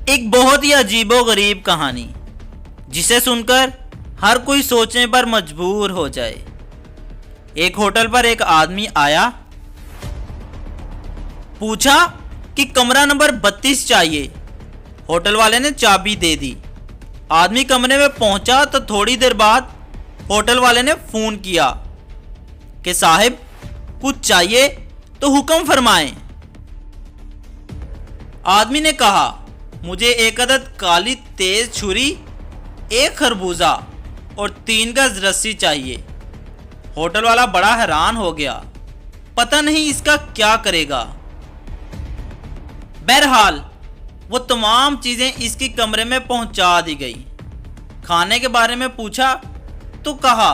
ایک بہت ہی عجیب و غریب کہانی جسے سن کر ہر کوئی سوچنے پر مجبور ہو جائے۔ ایک ہوٹل پر ایک آدمی آیا، پوچھا کہ کمرہ نمبر 32 چاہیے۔ ہوٹل والے نے چابی دے دی۔ آدمی کمرے میں پہنچا تو تھوڑی دیر بعد ہوٹل والے نے فون کیا کہ صاحب کچھ چاہیے تو حکم فرمائیں۔ آدمی نے کہا مجھے ایک عدد کالی تیز چھری، ایک خربوزہ اور 3 گز رسی چاہیے۔ ہوٹل والا بڑا حیران ہو گیا، پتہ نہیں اس کا کیا کرے گا۔ بہرحال وہ تمام چیزیں اس کی کمرے میں پہنچا دی گئی۔ کھانے کے بارے میں پوچھا تو کہا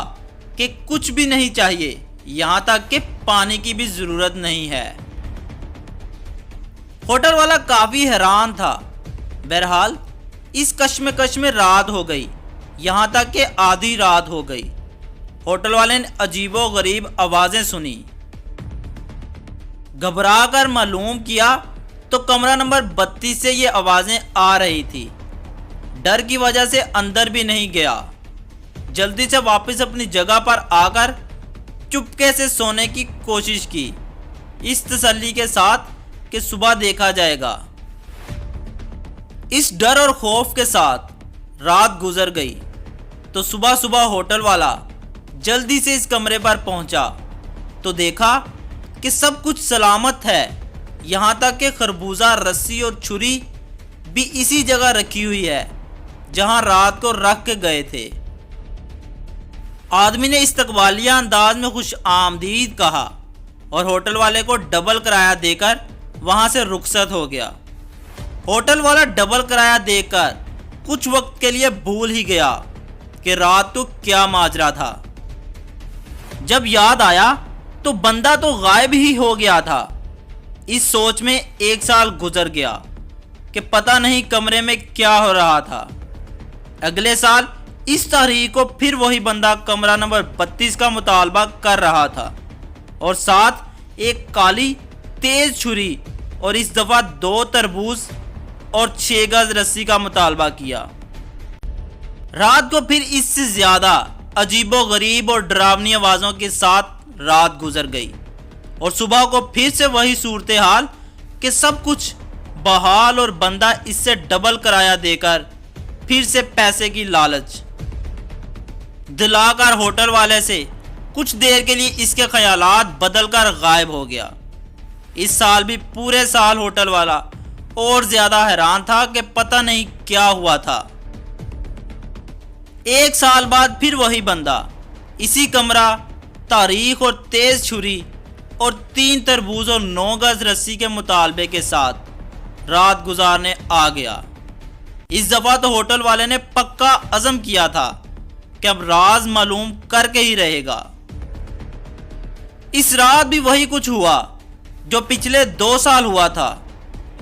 کہ کچھ بھی نہیں چاہیے، یہاں تک کہ پانی کی بھی ضرورت نہیں ہے۔ ہوٹل والا کافی حیران تھا۔ بہرحال اس کشمکش میں رات ہو گئی، یہاں تک کہ آدھی رات ہو گئی۔ ہوٹل والے نے عجیب و غریب آوازیں سنی۔ گھبرا کر معلوم کیا تو کمرہ نمبر 32 سے یہ آوازیں آ رہی تھی۔ ڈر کی وجہ سے اندر بھی نہیں گیا۔ جلدی سے واپس اپنی جگہ پر آ کر چپکے سے سونے کی کوشش کی، اس تسلی کے ساتھ کہ صبح دیکھا جائے گا۔ اس ڈر اور خوف کے ساتھ رات گزر گئی تو صبح ہوٹل والا جلدی سے اس کمرے پر پہنچا تو دیکھا کہ سب کچھ سلامت ہے، یہاں تک کہ خربوزہ، رسی اور چھری بھی اسی جگہ رکھی ہوئی ہے جہاں رات کو رکھ کے گئے تھے۔ آدمی نے استقبالیہ انداز میں خوش آمدید کہا اور ہوٹل والے کو ڈبل کرایہ دے کر وہاں سے رخصت ہو گیا۔ ہوٹل والا ڈبل کرایہ دے کر کچھ وقت کے لیے بھول ہی گیا کہ رات کو کیا ماجرا تھا۔ جب یاد آیا تو بندہ تو غائب ہی ہو گیا تھا۔ اس سوچ میں 1 سال گزر گیا کہ پتہ نہیں کمرے میں کیا ہو رہا تھا۔ اگلے سال اس تاریخ کو پھر وہی بندہ کمرہ نمبر 32 کا مطالبہ کر رہا تھا اور ساتھ ایک کالی تیز چھری اور اس دفعہ 2 تربوز اور 6 گز رسی کا مطالبہ کیا۔ رات کو پھر اس سے زیادہ عجیب و غریب اور ڈراؤنی آوازوں کے ساتھ رات گزر گئی اور صبح کو پھر سے وہی صورتحال کہ سب کچھ بحال اور بندہ اس سے ڈبل کرایہ دے کر پھر سے پیسے کی لالچ دلا کر ہوٹل والے سے کچھ دیر کے لیے اس کے خیالات بدل کر غائب ہو گیا۔ اس سال بھی پورے سال ہوٹل والا اور زیادہ حیران تھا کہ پتہ نہیں کیا ہوا تھا۔ 1 سال بعد پھر وہی بندہ اسی کمرہ، تاریخ اور تیز چھری اور 3 تربوز اور 9 گز رسی کے مطالبے کے ساتھ رات گزارنے آ گیا۔ اس دفعہ تو ہوٹل والے نے پکا عزم کیا تھا کہ اب راز معلوم کر کے ہی رہے گا۔ اس رات بھی وہی کچھ ہوا جو پچھلے 2 سال ہوا تھا،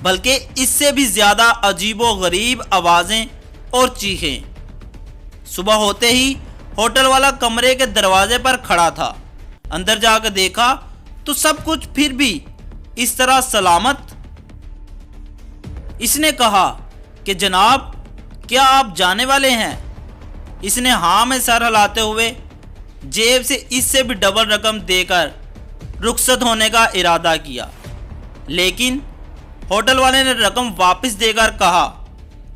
بلکہ اس سے بھی زیادہ عجیب و غریب آوازیں اور چیخیں۔ صبح ہوتے ہی ہوٹل والا کمرے کے دروازے پر کھڑا تھا۔ اندر جا کے دیکھا تو سب کچھ پھر بھی اس طرح سلامت۔ اس نے کہا کہ جناب کیا آپ جانے والے ہیں؟ اس نے ہاں میں سر ہلاتے ہوئے جیب سے اس سے بھی ڈبل رقم دے کر رخصت ہونے کا ارادہ کیا، لیکن ہوٹل والے نے رقم واپس دے کر کہا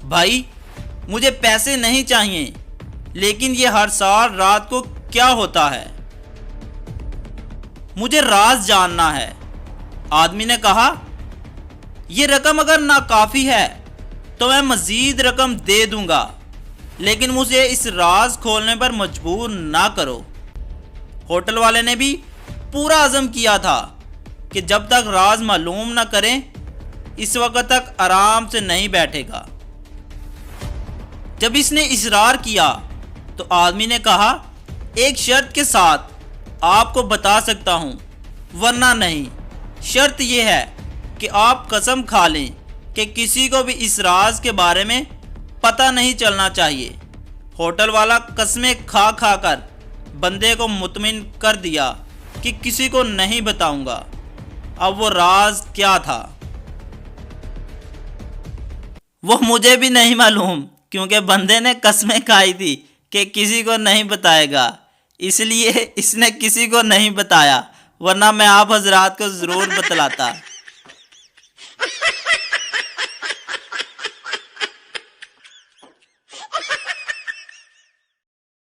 بھائی مجھے پیسے نہیں چاہیے، لیکن یہ ہر سال رات کو کیا ہوتا ہے، مجھے راز جاننا ہے۔ آدمی نے کہا یہ رقم اگر ناکافی ہے تو میں مزید رقم دے دوں گا، لیکن مجھے اس راز کھولنے پر مجبور نہ کرو۔ ہوٹل والے نے بھی پورا عزم کیا تھا کہ جب تک راز معلوم نہ کریں اس وقت تک آرام سے نہیں بیٹھے گا۔ جب اس نے اصرار کیا تو آدمی نے کہا ایک شرط کے ساتھ آپ کو بتا سکتا ہوں، ورنہ نہیں۔ شرط یہ ہے کہ آپ قسم کھا لیں کہ کسی کو بھی اس راز کے بارے میں پتہ نہیں چلنا چاہیے۔ ہوٹل والا قسمیں کھا کھا کر بندے کو مطمئن کر دیا کہ کسی کو نہیں بتاؤں گا۔ اب وہ راز کیا تھا؟ وہ مجھے بھی نہیں معلوم، کیونکہ بندے نے قسمیں کھائی تھی کہ کسی کو نہیں بتائے گا، اس لیے اس نے کسی کو نہیں بتایا، ورنہ میں آپ حضرات کو ضرور بتلاتا۔